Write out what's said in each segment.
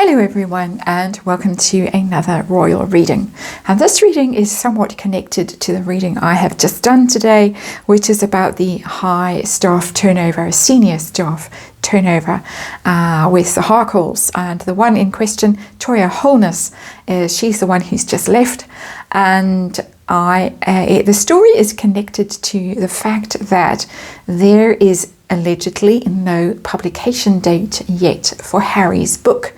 Hello everyone, and welcome to another royal reading. And this reading is somewhat connected to the reading I have just done today, which is about the high staff turnover, senior staff turnover with the Harkles. And the one in question, Toya Holness, she's the one who's just left. And the story is connected to the fact that there is allegedly no publication date yet for Harry's book.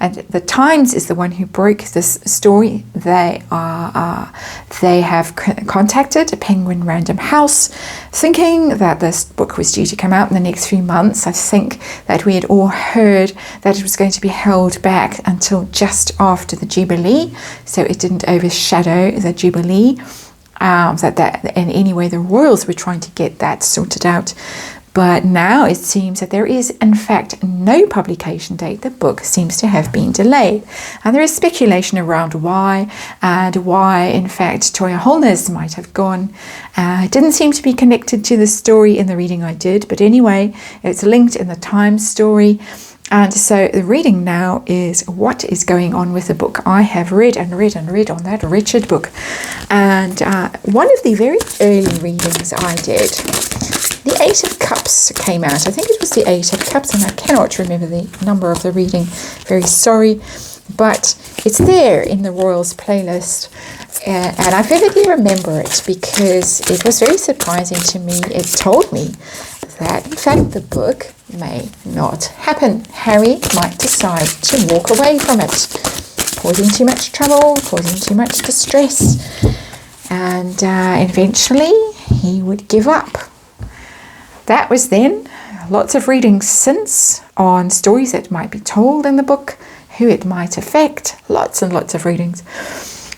And the Times is the one who broke this story. They have contacted Penguin Random House, thinking that this book was due to come out in the next few months. I think that we had all heard that it was going to be held back until just after the Jubilee, so it didn't overshadow the Jubilee. And anyway, the royals were trying to get that sorted out. But now it seems that there is, in fact, no publication date. The book seems to have been delayed. And there is speculation around why, and why, in fact, Toya Holness might have gone. It didn't seem to be connected to the story in the reading I did. But anyway, it's linked in the Times story. And so the reading now is what is going on with the book. I have read on that wretched book. And one of the very early readings I did, the Eight of Cups came out. I think it was the Eight of Cups, and I cannot remember the number of the reading. Very sorry. But it's there in the Royals playlist. And I vividly remember it because it was very surprising to me. It told me that, in fact, the book may not happen. Harry might decide to walk away from it, causing too much trouble, causing too much distress. And eventually he would give up. That was then. Lots of readings since on stories that might be told in the book, who it might affect, lots and lots of readings.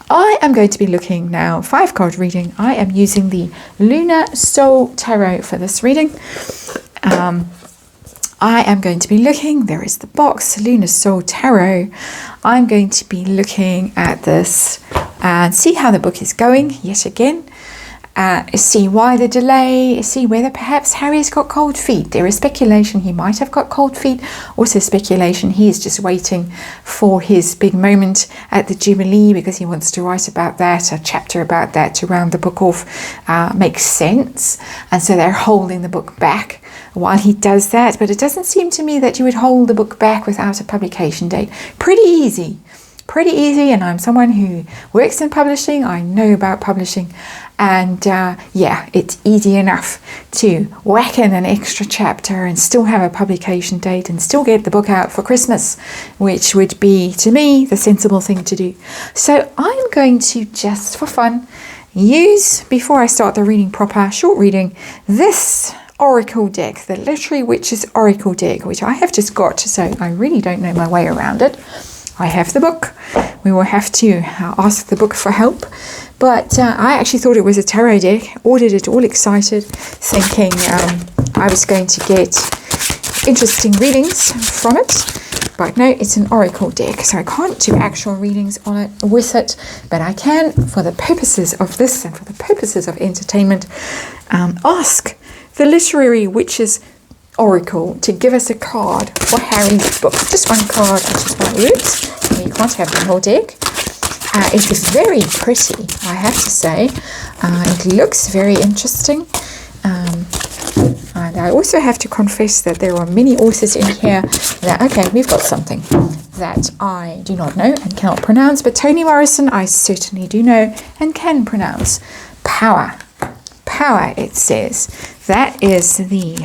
I am going to be looking now, 5-card reading. I am using the Lunar Soul Tarot for this reading. I am going to be looking, there is the box, Lunar Soul Tarot. I'm going to be looking at this and see how the book is going yet again. See why the delay, see whether perhaps Harry's got cold feet. There is speculation he might have got cold feet. Also speculation he is just waiting for his big moment at the Jubilee because he wants to write about that, a chapter about that to round the book off. Makes sense. And so they're holding the book back while he does that. But it doesn't seem to me that you would hold the book back without a publication date. Pretty easy, and I'm someone who works in publishing. I know about publishing, and it's easy enough to whack in an extra chapter and still have a publication date and still get the book out for Christmas, which would be, to me, the sensible thing to do. So I'm going to, just for fun, use, before I start the reading proper, short reading, this Oracle deck, the Literary Witches Oracle deck, which I have just got, so I really don't know my way around it. I have the book. We will have to ask the book for help. But I actually thought it was a tarot deck. Ordered it all excited, thinking I was going to get interesting readings from it. But no, it's an oracle deck, so I can't do actual readings on it with it. But I can, for the purposes of this and for the purposes of entertainment, ask the Literary Witches Oracle to give us a card for Harry's book. Just one card, which is my words. You can't have the whole deck. It is very pretty, I have to say. It looks very interesting. And I also have to confess that there are many authors in here that, okay, we've got something that I do not know and cannot pronounce, but Toni Morrison I certainly do know and can pronounce. Power, it says. That is the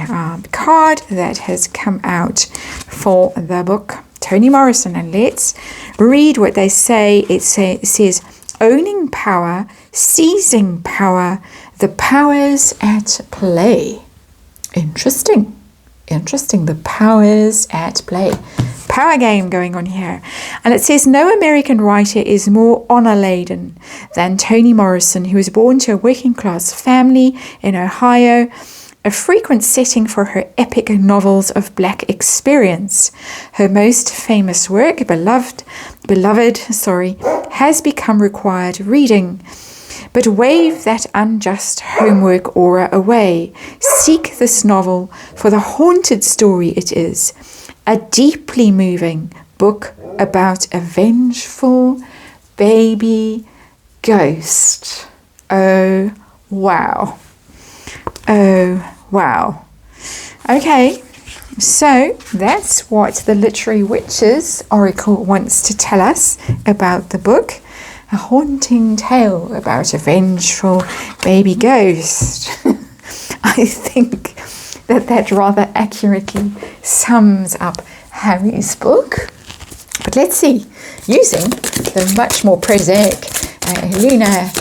card that has come out for the book, Toni Morrison. And let's read what they say. It says, owning power, seizing power, the powers at play. Interesting. The powers at play. Power game going on here. And it says, no American writer is more honor-laden than Toni Morrison, who was born to a working-class family in Ohio, a frequent setting for her epic novels of Black experience. Her most famous work, beloved, has become required reading. But wave that unjust homework aura away. Seek this novel for the haunted story it is. A deeply moving book about a vengeful baby ghost. Oh, wow. Oh, wow. Okay, so that's what the Literary Witches Oracle wants to tell us about the book. A haunting tale about a vengeful baby ghost. I think that rather accurately sums up Harry's book. But let's see, using the much more prosaic Lunar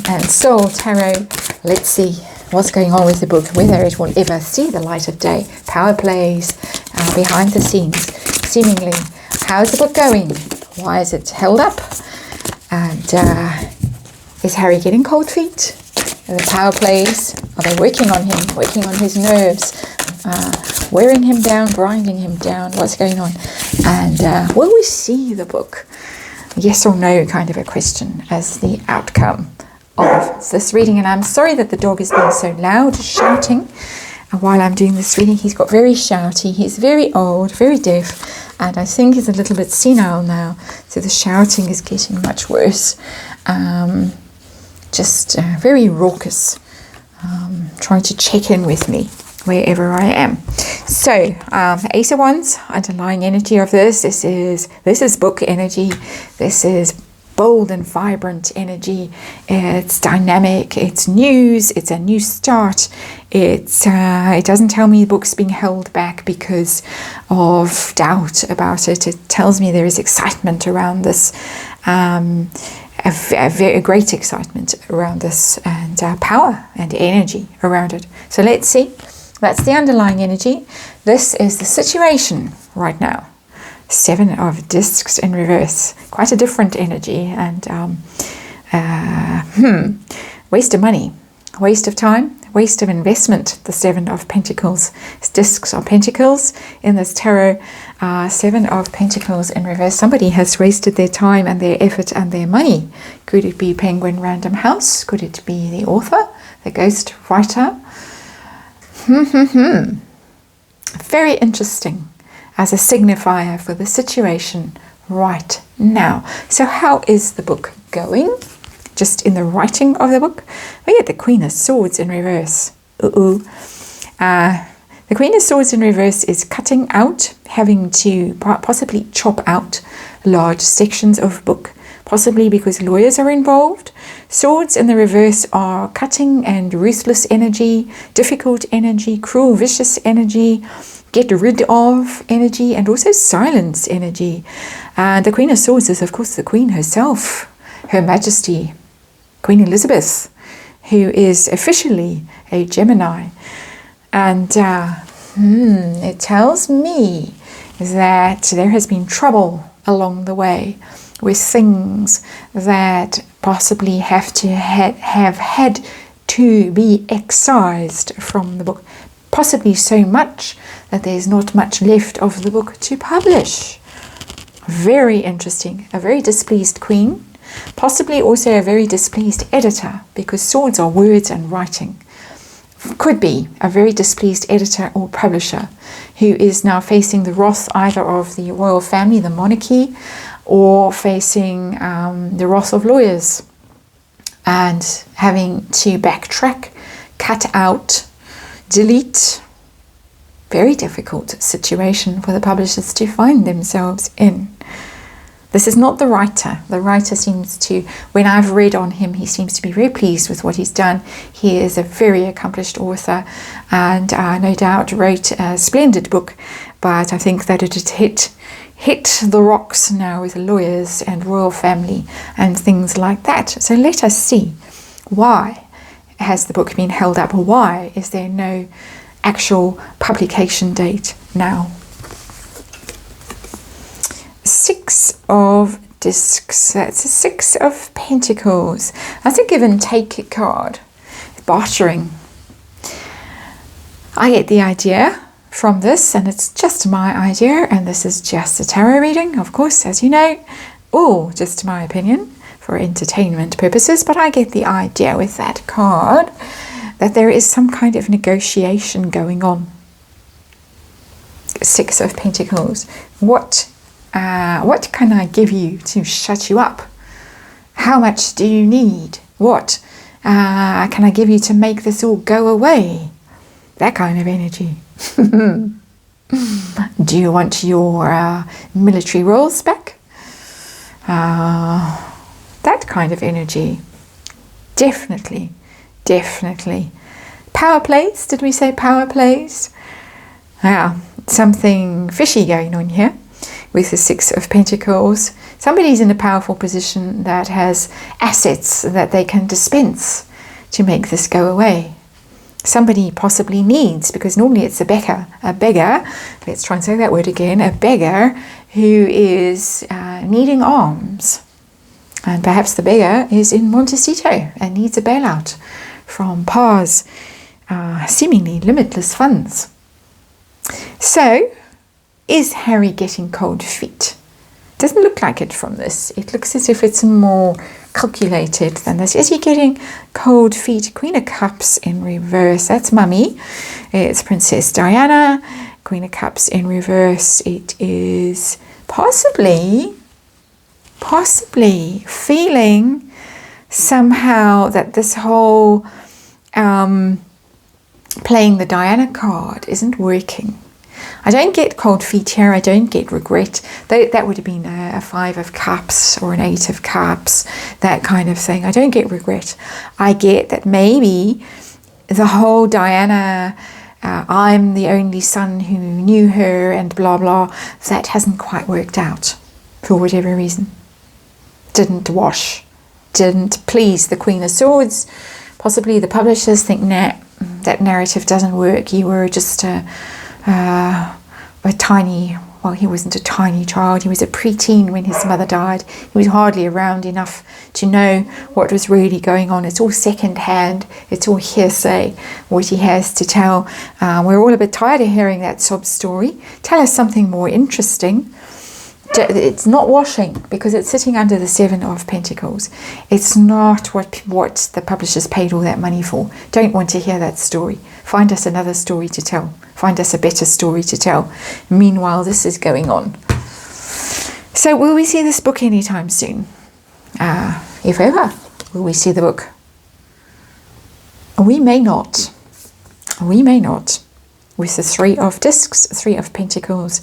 and Soul Tarot, let's see what's going on with the book, whether it will ever see the light of day. Power plays behind the scenes. Seemingly, how's the book going? Why is it held up? And is Harry getting cold feet? Are the power plays, are they working on him, working on his nerves, wearing him down, grinding him down? What's going on? And will we see the book? Yes or no kind of a question as the outcome of this reading. And I'm sorry that the dog is being so loud, shouting while I'm doing this reading. He's got very shouty, he's very old, very deaf, and I think he's a little bit senile now, so the shouting is getting much worse. Just very raucous, trying to check in with me wherever I am. So Ace of Wands, underlying energy of this is book energy. This is bold and vibrant energy. It's dynamic, it's news, it's a new start. It doesn't tell me the book's being held back because of doubt about it. It tells me there is excitement around this, a very great excitement around this, and power and energy around it. So let's see. That's the underlying energy. This is the situation right now. 7 of Discs in reverse. Quite a different energy, and waste of money, waste of time, waste of investment. The 7 of Pentacles. Discs are Pentacles in this tarot. 7 of Pentacles in reverse. Somebody has wasted their time and their effort and their money. Could it be Penguin Random House? Could it be the author, the ghost writer? Very interesting as a signifier for the situation right now. So how is the book going? Just in the writing of the book? We get the Queen of Swords in reverse. The Queen of Swords in reverse is cutting out, having to possibly chop out large sections of book, possibly because lawyers are involved. Swords in the reverse are cutting and ruthless energy, difficult energy, cruel, vicious energy, get rid of energy, and also silence energy. And the Queen of Swords is, of course, the Queen herself, Her Majesty, Queen Elizabeth, who is officially a Gemini. And it tells me that there has been trouble along the way with things that possibly have had to be excised from the book. Possibly so much that there's not much left of the book to publish. Very interesting. A very displeased queen. Possibly also a very displeased editor, because swords are words and writing. Could be a very displeased editor or publisher who is now facing the wrath either of the royal family, the monarchy, or facing the wrath of lawyers and having to backtrack, cut out, delete. Very difficult situation for the publishers to find themselves in. This is not the writer. The writer seems to, when I've read on him, he seems to be very pleased with what he's done. He is a very accomplished author and no doubt wrote a splendid book, but I think that it had hit the rocks now with lawyers and royal family and things like that. So let us see, why has the book been held up? Why is there no actual publication date now? 6 of Discs. That's a 6 of Pentacles. That's a give and take card. Bartering. I get the idea from this, and it's just my idea, and this is just a tarot reading, of course, as you know, or just my opinion for entertainment purposes, but I get the idea with that card that there is some kind of negotiation going on. 6 of Pentacles. What What can I give you to shut you up? How much do you need? What can I give you to make this all go away? That kind of energy. Do you want your military roles back? That kind of energy. Definitely. Power plays, did we say power plays? Something fishy going on here with the Six of Pentacles. Somebody's in a powerful position that has assets that they can dispense to make this go away. Somebody possibly needs, because normally it's a beggar, let's try and say that word again, a beggar who is needing alms. And perhaps the beggar is in Montecito and needs a bailout from Pa's seemingly limitless funds. So, is Harry getting cold feet? Doesn't look like it from this. It looks as if it's more calculated than this. Is he getting cold feet? Queen of Cups in reverse. That's Mummy. It's Princess Diana. Queen of Cups in reverse. It is possibly feeling somehow that this whole playing the Diana card isn't working. I don't get cold feet here. I don't get regret. That would have been a 5 of Cups or an 8 of Cups, that kind of thing. I don't get regret. I get that maybe the whole Diana, I'm the only son who knew her and blah, blah, that hasn't quite worked out for whatever reason. Didn't wash. Didn't please the Queen of Swords. Possibly the publishers think, nah, that narrative doesn't work. You were just a tiny, well, he wasn't a tiny child, he was a preteen when his mother died. He was hardly around enough to know what was really going on. It's all second hand, it's all hearsay, what he has to tell. We're all a bit tired of hearing that sob story. Tell us something more interesting. It's not washing because it's sitting under the 7 of Pentacles. It's not what the publishers paid all that money for. Don't want to hear that story. Find us another story to tell. Find us a better story to tell. Meanwhile, this is going on. So will we see this book anytime soon? If ever, will we see the book? We may not. We may not. With the 3 of Discs, 3 of Pentacles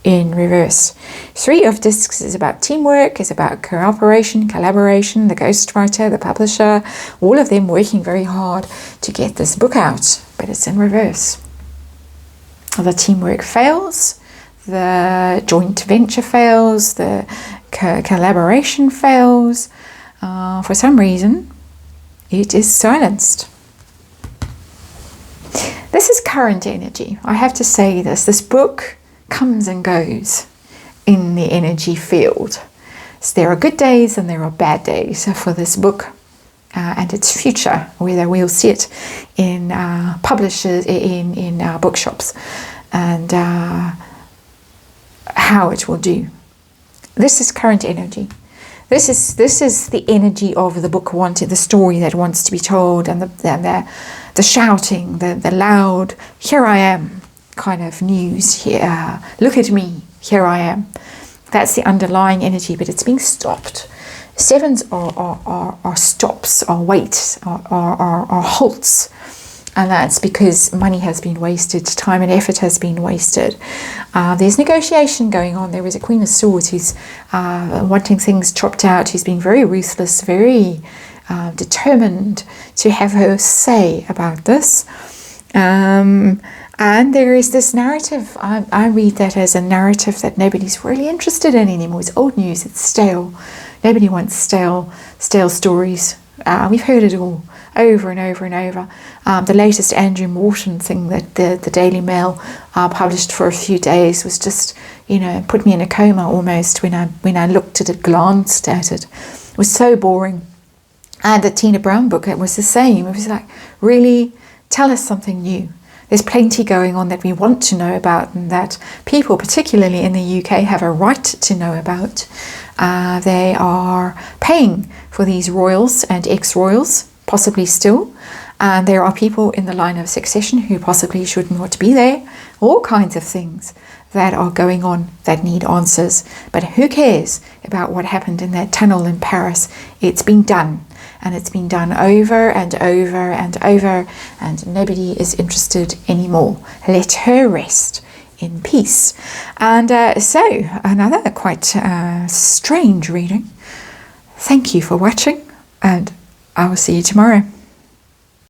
in reverse. 3 of Discs is about teamwork, is about cooperation, collaboration, the ghostwriter, the publisher, all of them working very hard to get this book out, but it's in reverse. The teamwork fails, the joint venture fails, the collaboration fails. For some reason, it is silenced. This is current energy. I have to say this. This book comes and goes in the energy field. So there are good days and there are bad days for this book and its future, whether we'll see it in publishers, in bookshops, and how it will do. This is current energy. This is the energy of the book wanted, the story that wants to be told, and the shouting, the loud, here I am kind of news here. Look at me, here I am. That's the underlying energy, but it's being stopped. 7s are stops, are waits, are halts. And that's because money has been wasted, time and effort has been wasted. There's negotiation going on. There is a Queen of Swords who's wanting things chopped out, who's being very ruthless, very determined to have her say about this. And there is this narrative. I read that as a narrative that nobody's really interested in anymore. It's old news, it's stale. Nobody wants stale stories. We've heard it all over and over and over. The latest Andrew Morton thing that the Daily Mail published for a few days was just, put me in a coma almost when I looked at it, glanced at it. It was so boring. And the Tina Brown book, it was the same. It was like, really, tell us something new. There's plenty going on that we want to know about and that people, particularly in the UK, have a right to know about. They are paying for these royals and ex-royals, possibly still. And there are people in the line of succession who possibly should not be there. All kinds of things that are going on that need answers. But who cares about what happened in that tunnel in Paris? It's been done. And it's been done over and over and over, and nobody is interested anymore. Let her rest in peace. And so, another quite strange reading. Thank you for watching, and I will see you tomorrow.